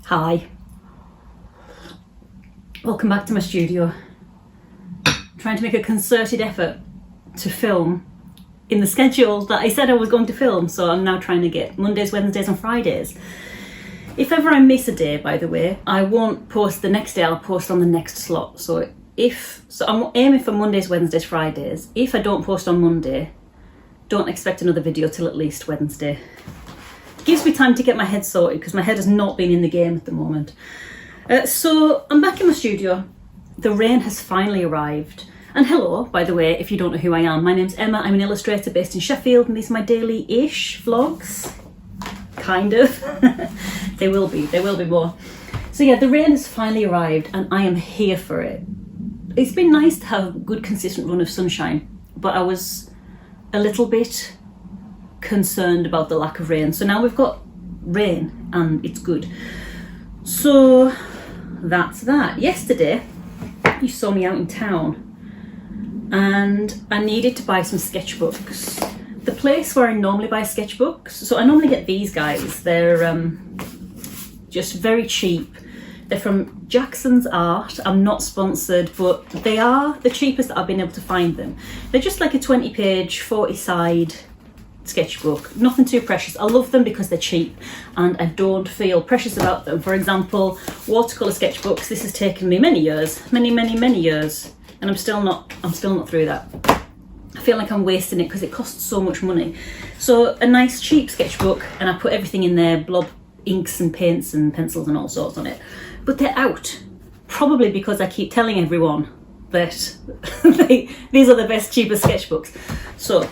Hi. Welcome back to my studio. Trying to make a concerted effort to film in the schedule that I said I was going to film, so I'm now trying to get Mondays, Wednesdays and Fridays. If ever I miss a day, by the way, I won't post the next day, I'll post on the next slot. So I'm aiming for Mondays, Wednesdays, Fridays. If I don't post on Monday, don't expect another video till at least Wednesday. Gives me time to get my head sorted because my head has not been in the game at the moment. So I'm back in my studio. The rain has finally arrived. And hello, by the way, if you don't know who I am, my name's Emma. I'm an illustrator based in Sheffield, and these are my daily-ish vlogs. Kind of. There will be more. So yeah, the rain has finally arrived and I am here for it. It's been nice to have a good consistent run of sunshine, but I was a little bit concerned about the lack of rain. So now we've got rain and it's good. So that's that. Yesterday, you saw me out in town and I needed to buy some sketchbooks. The place where I normally buy sketchbooks, so I normally get these guys, they're just very cheap. They're from Jackson's Art. I'm not sponsored, but they are the cheapest that I've been able to find them. They're just like a 20-page, 40-side sketchbook. Nothing too precious. I love them because they're cheap and I don't feel precious about them. For example, watercolour sketchbooks, this has taken me many years, many years, and I'm still not through that. I feel like I'm wasting it because it costs so much money. So a nice cheap sketchbook, and I put everything in there, blob inks and paints and pencils and all sorts on it. But they're out, probably because I keep telling everyone that these are the best, cheapest sketchbooks. So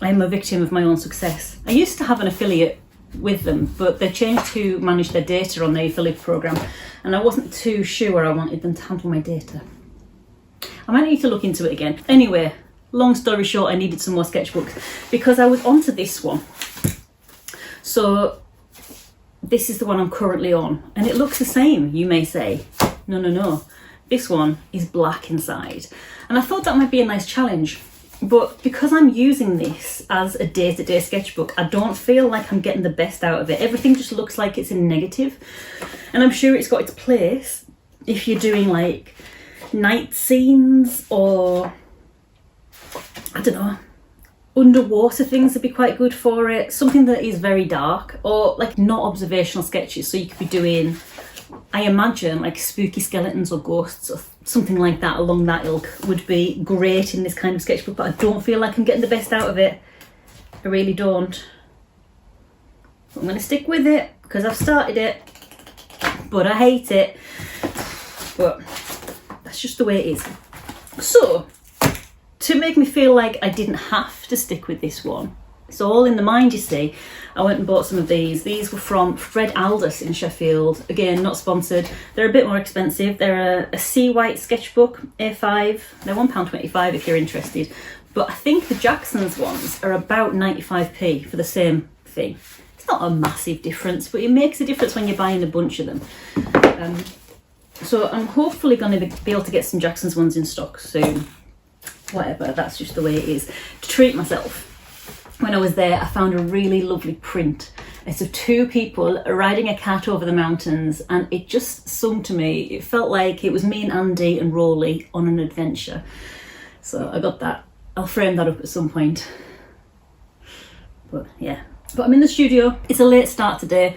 I'm a victim of my own success. I used to have an affiliate with them, but they changed who managed their data on the affiliate program, and I wasn't too sure I wanted them to handle my data. I might need to look into it again. Anyway, long story short, I needed some more sketchbooks because I was onto this one. So this is the one I'm currently on, and it looks the same, you may say. No. This one is black inside, and I thought that might be a nice challenge. But because I'm using this as a day-to-day sketchbook, I don't feel like I'm getting the best out of it. Everything just looks like it's in negative, and I'm sure it's got its place if you're doing like night scenes or, I don't know, underwater things would be quite good for it. Something that is very dark, or like not observational sketches. So you could be doing, I imagine, like spooky skeletons or ghosts or something like that along that ilk would be great in this kind of sketchbook, but I don't feel like I'm getting the best out of it. I really don't. But I'm going to stick with it because I've started it, but I hate it. But that's just the way it is. So, to make me feel like I didn't have to stick with this one, it's all in the mind, you see, I went and bought some of these. These were from Fred Aldous in Sheffield. Again, not sponsored. They're a bit more expensive. They're a sea white sketchbook, A5. They're £1.25 if you're interested. But I think the Jackson's ones are about 95p for the same thing. It's not a massive difference, but it makes a difference when you're buying a bunch of them. So I'm hopefully going to be able to get some Jackson's ones in stock soon. Whatever, that's just the way it is. To treat myself. When I was there, I found a really lovely print. It's of two people riding a cat over the mountains, and it just sung to me. It felt like it was me and Andy and Rolly on an adventure. So I got that. I'll frame that up at some point. But yeah. But I'm in the studio. It's a late start today.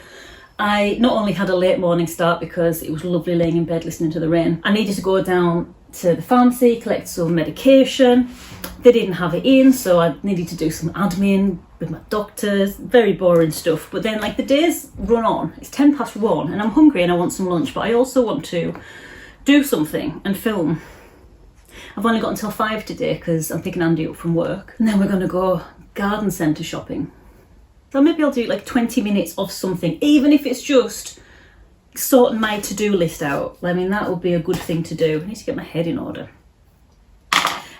I not only had a late morning start because it was lovely laying in bed listening to the rain. I needed to go down to the pharmacy, collect some medication. They didn't have it in, so I needed to do some admin with my doctors, very boring stuff. But then like the days run on, it's 1:10 and I'm hungry and I want some lunch, but I also want to do something and film. I've only got until 5 today because I'm picking Andy up from work, and then we're going to go garden centre shopping. So maybe I'll do like 20 minutes of something, even if it's just sorting my to-do list out. I mean, that would be a good thing to do. I need to get my head in order.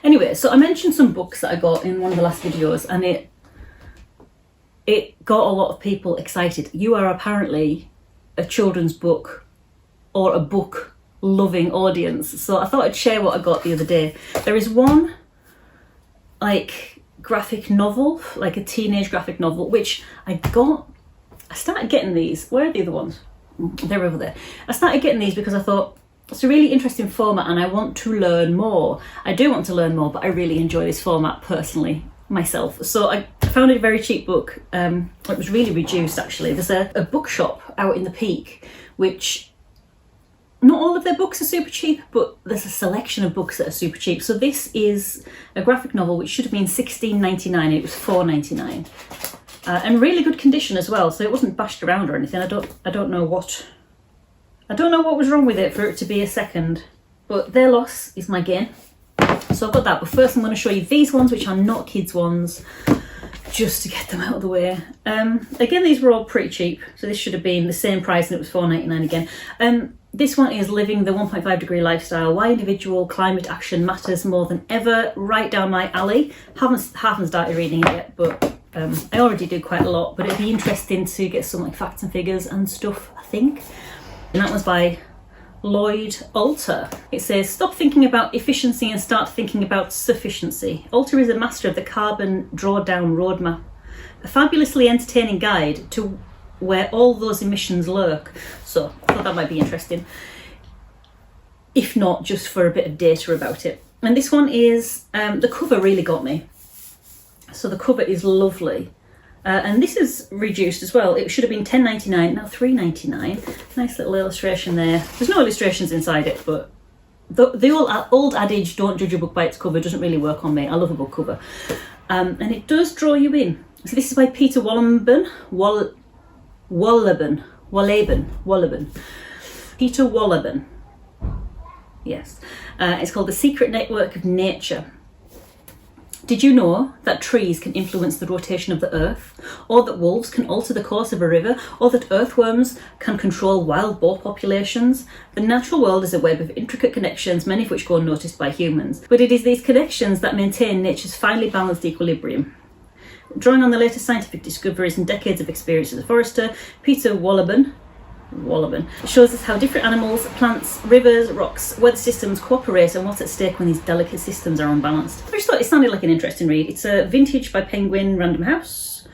Anyway, so I mentioned some books that I got in one of the last videos, and it got a lot of people excited. You are apparently a children's book or a book loving audience, so I thought I'd share what I got the other day. There is one like graphic novel, like a teenage graphic novel, which I started getting these. Where are the other ones? they're over there. I started getting these because I thought it's a really interesting format and I want to learn more. I do want to learn more, but I really enjoy this format personally myself. So I found a very cheap book. It was really reduced actually. There's a bookshop out in the Peak, which not all of their books are super cheap, but there's a selection of books that are super cheap. So this is a graphic novel which should have been $16.99. It was $4.99, and really good condition as well. So it wasn't bashed around or anything. I don't know what was wrong with it for it to be a second, but their loss is my gain. So I've got that. But first, I'm going to show you these ones, which are not kids ones, just to get them out of the way. Again, these were all pretty cheap, so this should have been the same price, and it was $4.99 again. This one is Living the 1.5 Degree Lifestyle, Why Individual Climate Action Matters More Than Ever, right down my alley. Haven't started reading it yet, but I already do quite a lot, but it'd be interesting to get some like facts and figures and stuff, I think. And that was by Lloyd Alter. It says, stop thinking about efficiency and start thinking about sufficiency. Alter is a master of the carbon drawdown roadmap, a fabulously entertaining guide to where all those emissions lurk. So I thought that might be interesting, if not just for a bit of data about it. And this one is, the cover really got me. So the cover is lovely. And this is reduced as well. It should have been $10.99, now $3.99. Nice little illustration there. There's no illustrations inside it, but the old adage, don't judge a book by its cover, doesn't really work on me. I love a book cover. And it does draw you in. So this is by Peter Wolleben. Peter Wolleben. Yes. It's called The Secret Network of Nature. Did you know that trees can influence the rotation of the earth, or that wolves can alter the course of a river, or that earthworms can control wild boar populations? The natural world is a web of intricate connections, many of which go unnoticed by humans. But it is these connections that maintain nature's finely balanced equilibrium. Drawing on the latest scientific discoveries and decades of experience as a forester, Peter Wolleben shows us how different animals, plants, rivers, rocks, weather systems cooperate and what's at stake when these delicate systems are unbalanced. I just thought it sounded like an interesting read. It's a vintage by Penguin Random House.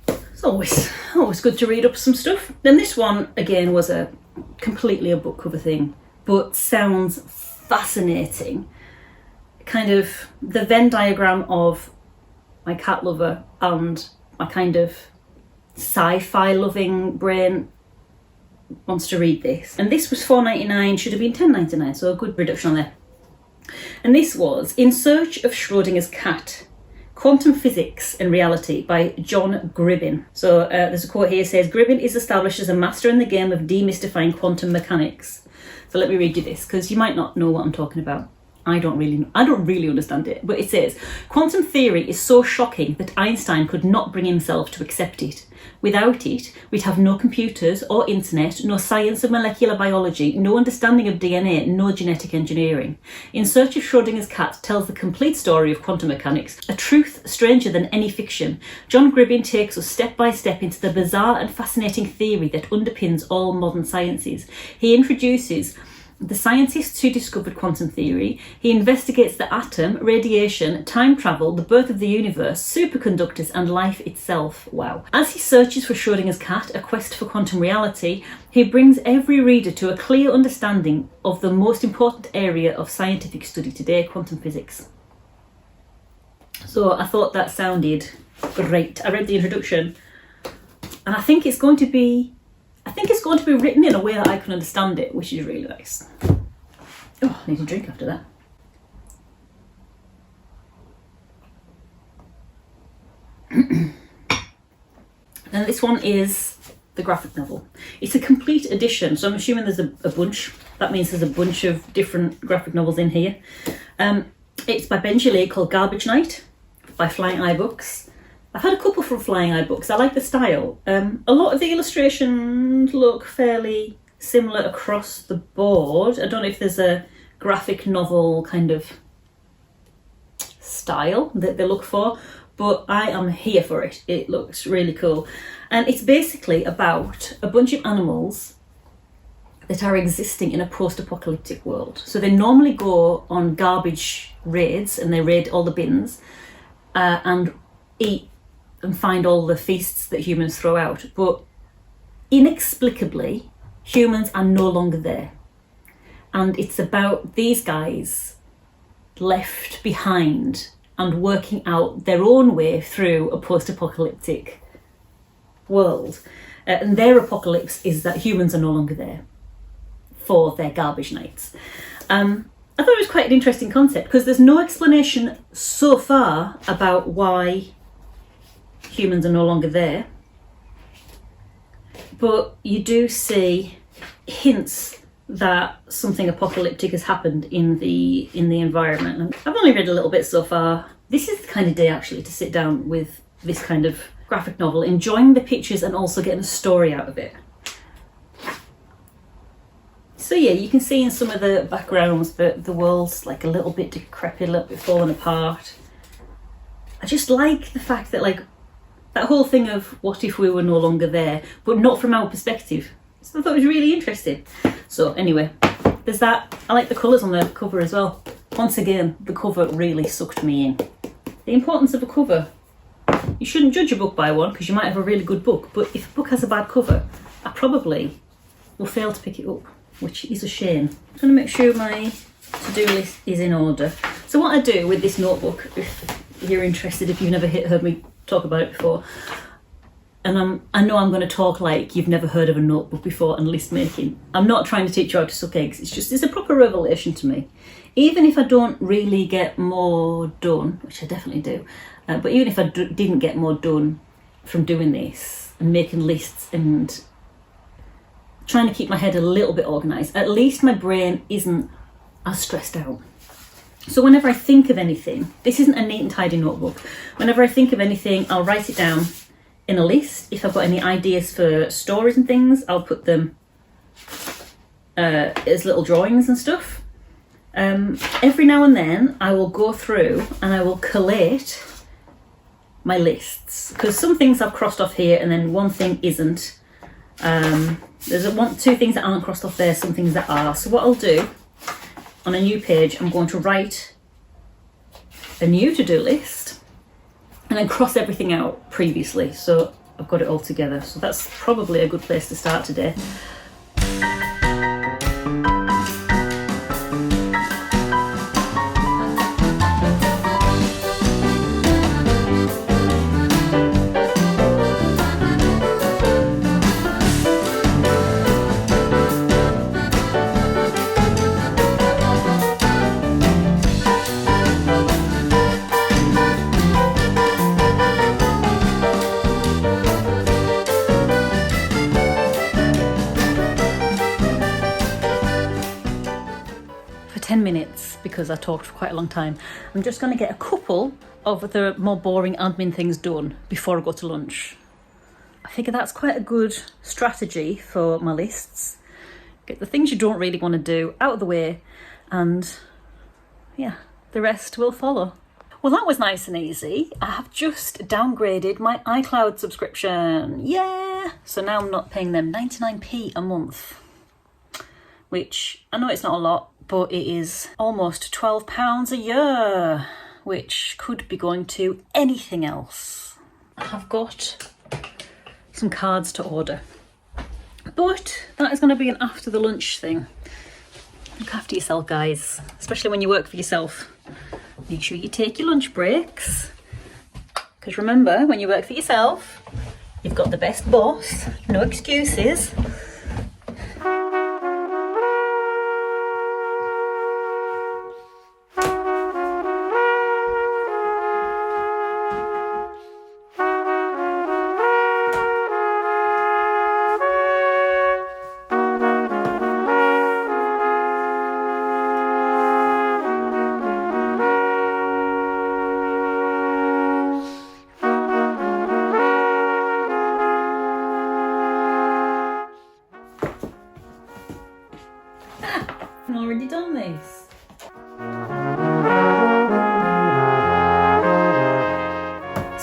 It's always good to read up some stuff. And this one, again, was completely a book cover thing, but sounds fascinating. Kind of the Venn diagram of my cat lover and my kind of sci-fi loving brain wants to read this. And this was $4.99, should have been $10.99, so a good reduction on there. And this was In Search of Schrodinger's Cat, Quantum Physics and Reality by John Gribbin. So there's a quote here, says, Gribbin is established as a master in the game of demystifying quantum mechanics. So let me read you this, because you might not know what I'm talking about. I don't really understand it, but it says, quantum theory is so shocking that Einstein could not bring himself to accept it. Without it, we'd have no computers or internet, no science of molecular biology, no understanding of DNA, no genetic engineering. In Search of Schrodinger's Cat tells the complete story of quantum mechanics, a truth stranger than any fiction. John Gribbin takes us step by step into the bizarre and fascinating theory that underpins all modern sciences. He introduces the scientists who discovered quantum theory. He investigates the atom, radiation, time travel, the birth of the universe, superconductors, and life itself. Wow. As he searches for Schrodinger's cat, a quest for quantum reality, he brings every reader to a clear understanding of the most important area of scientific study today, quantum physics. So I thought that sounded great. I read the introduction, and I think it's going to be written in a way that I can understand it, which is really nice. Oh, I need a drink after that. And this one is the graphic novel. It's a complete edition, so I'm assuming there's a bunch. That means there's a bunch of different graphic novels in here. It's by Benji Lee, called Garbage Night, by Flying Eye Books. I've had a couple from Flying Eye Books. I like the style. A lot of the illustrations look fairly similar across the board. I don't know if there's a graphic novel kind of style that they look for, but I am here for it. It looks really cool. And it's basically about a bunch of animals that are existing in a post-apocalyptic world. So they normally go on garbage raids, and they raid all the bins and eat and find all the feasts that humans throw out. But inexplicably, humans are no longer there. And it's about these guys left behind and working out their own way through a post-apocalyptic world. And their apocalypse is that humans are no longer there for their garbage nights. I thought it was quite an interesting concept because there's no explanation so far about why humans are no longer there. But you do see hints that something apocalyptic has happened in the environment. And I've only read a little bit so far. This is the kind of day actually to sit down with this kind of graphic novel, enjoying the pictures and also getting a story out of it. So yeah, you can see in some of the backgrounds that the world's like a little bit decrepit, a little bit falling apart. I just like the fact that like that whole thing of what if we were no longer there, but not from our perspective. So I thought it was really interesting. So anyway, there's that. I like the colours on the cover as well. Once again, the cover really sucked me in. The importance of a cover. You shouldn't judge a book by one because you might have a really good book, but if a book has a bad cover, I probably will fail to pick it up, which is a shame. I'm going to make sure my to-do list is in order. So what I do with this notebook, if you're interested, if you've never heard me talk about it before, and I know I'm going to talk like you've never heard of a notebook before and list making. I'm not trying to teach you how to suck eggs. It's a proper revelation to me. Even if I don't really get more done, which I definitely do, but even if I didn't get more done from doing this and making lists and trying to keep my head a little bit organised, at least my brain isn't as stressed out. So whenever I think of anything, this isn't a neat and tidy notebook. Whenever I think of anything, I'll write it down in a list. If I've got any ideas for stories and things, I'll put them as little drawings and stuff. Every now and then I will go through and I will collate my lists, because some things I've crossed off here and then one thing isn't. There's two things that aren't crossed off there, some things that are. So what I'll do on a new page, I'm going to write a new to-do list and then cross everything out previously, so I've got it all together. So that's probably a good place to start today. For 10 minutes, because I talked for quite a long time, I'm just going to get a couple of the more boring admin things done before I go to lunch. I figure that's quite a good strategy for my lists. Get the things you don't really want to do out of the way, and yeah, the rest will follow. Well, that was nice and easy. I have just downgraded my iCloud subscription. Yeah! So now I'm not paying them 99p a month, which I know it's not a lot, but it is almost £12 a year, which could be going to anything else. I've got some cards to order, but that is going to be an after the lunch thing. Look after yourself, guys, especially when you work for yourself. Make sure you take your lunch breaks, because remember, when you work for yourself, you've got the best boss, no excuses. I've already done this.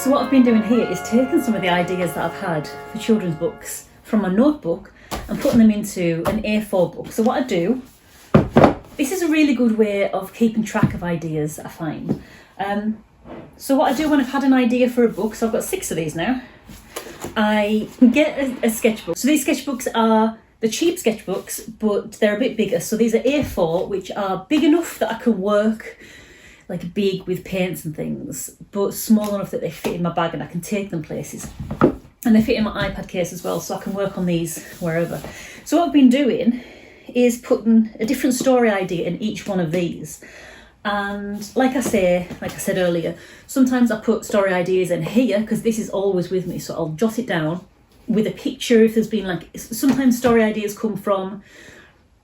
So what I've been doing here is taking some of the ideas that I've had for children's books from my notebook and putting them into an A4 book. So what I do, this is a really good way of keeping track of ideas, I find. So what I do when I've had an idea for a book, so I've got 6 of these now, I can get a sketchbook. So these sketchbooks are the cheap sketchbooks, but they're a bit bigger. So these are A4, which are big enough that I can work like big with paints and things, but small enough that they fit in my bag and I can take them places. And they fit in my iPad case as well, so I can work on these wherever. So what I've been doing is putting a different story idea in each one of these. And like I said earlier, sometimes I put story ideas in here because this is always with me, so I'll jot it down with a picture if there's been like, sometimes story ideas come from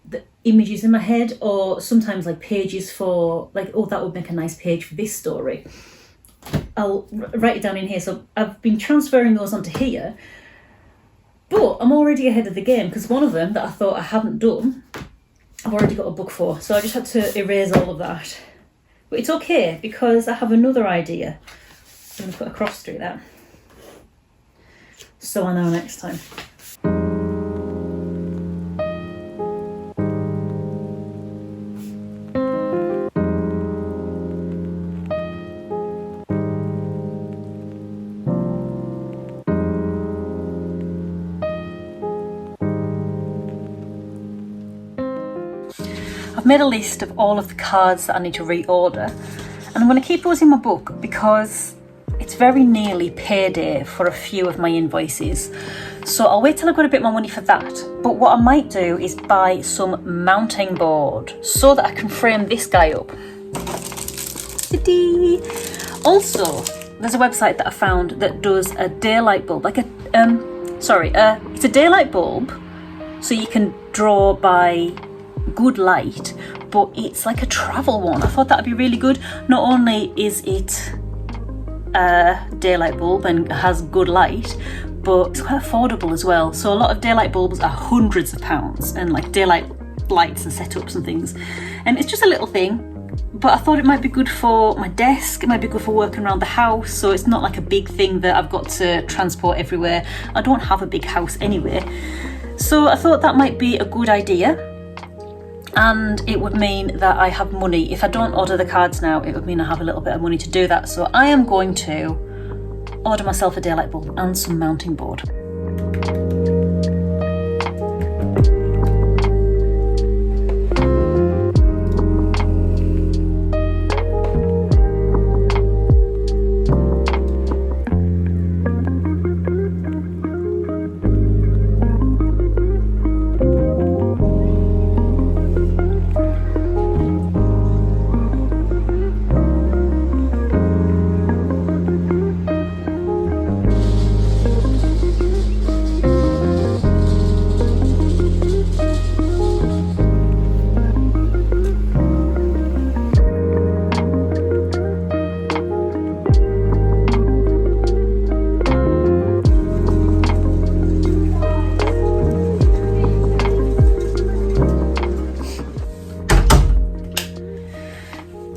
the images in my head, or sometimes like pages for like, oh, that would make a nice page for this story. I'll write it down in here. So I've been transferring those onto here, but I'm already ahead of the game because one of them that I thought I hadn't done, I've already got a book for. So I just had to erase all of that. But it's okay because I have another idea. I'm going to put a cross through that, so I know next time. I've made a list of all of the cards that I need to reorder, and I'm going to keep those in my book because it's very nearly payday for a few of my invoices. So I'll wait till I've got a bit more money for that. But what I might do is buy some mounting board so that I can frame this guy up. Also, there's a website that I found that does a daylight bulb, like it's a daylight bulb, so you can draw by good light, but it's like a travel one. I thought that'd be really good. Not only is it a daylight bulb and has good light, but it's quite affordable as well. So a lot of daylight bulbs are hundreds of pounds, and like daylight lights and setups and things, and it's just a little thing, but I thought it might be good for my desk, it might be good for working around the house, so it's not like a big thing that I've got to transport everywhere. I don't have a big house anyway, so I thought that might be a good idea. And it would mean that I have money. If I don't order the cards now, it would mean I have a little bit of money to do that. So I am going to order myself a daylight bulb and some mounting board.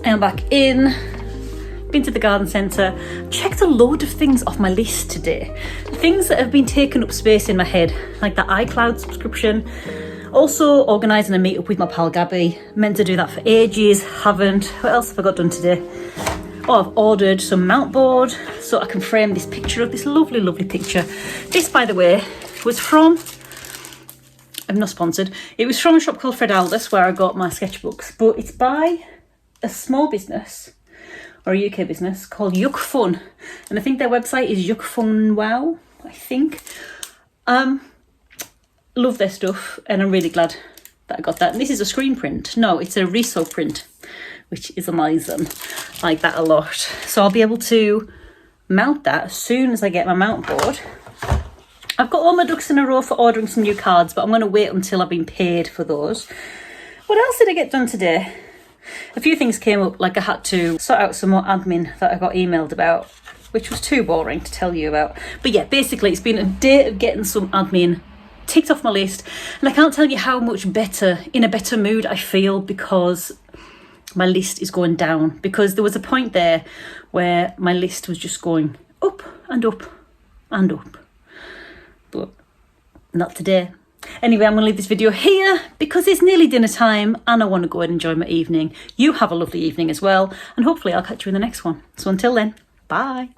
I'm back in, been to the garden centre, checked a load of things off my list today. Things that have been taking up space in my head, like the iCloud subscription. Also organising a meet up with my pal Gabby, meant to do that for ages, haven't. What else have I got done today? Oh, I've ordered some mount board so I can frame this picture of this lovely, lovely picture. This, by the way, was from, I'm not sponsored, it was from a shop called Fred Aldous where I got my sketchbooks, but it's by a small business, or a UK business, called Yuck Fun, and I think their website is Yuck Fun Wow, I think. Love their stuff, and I'm really glad that I got that. And this is a screen print. No, it's a reso print, which is amazing. I like that a lot. So I'll be able to mount that as soon as I get my mount board. I've got all my ducks in a row for ordering some new cards, but I'm going to wait until I've been paid for those. What else did I get done today? A few things came up, like I had to sort out some more admin that I got emailed about, which was too boring to tell you about. But yeah, basically it's been a day of getting some admin ticked off my list, and I can't tell you how much better, in a better mood I feel because my list is going down, because there was a point there where my list was just going up and up and up, but not today. Anyway, I'm going to leave this video here because it's nearly dinner time and I want to go and enjoy my evening. You have a lovely evening as well, and hopefully I'll catch you in the next one. So until then, bye.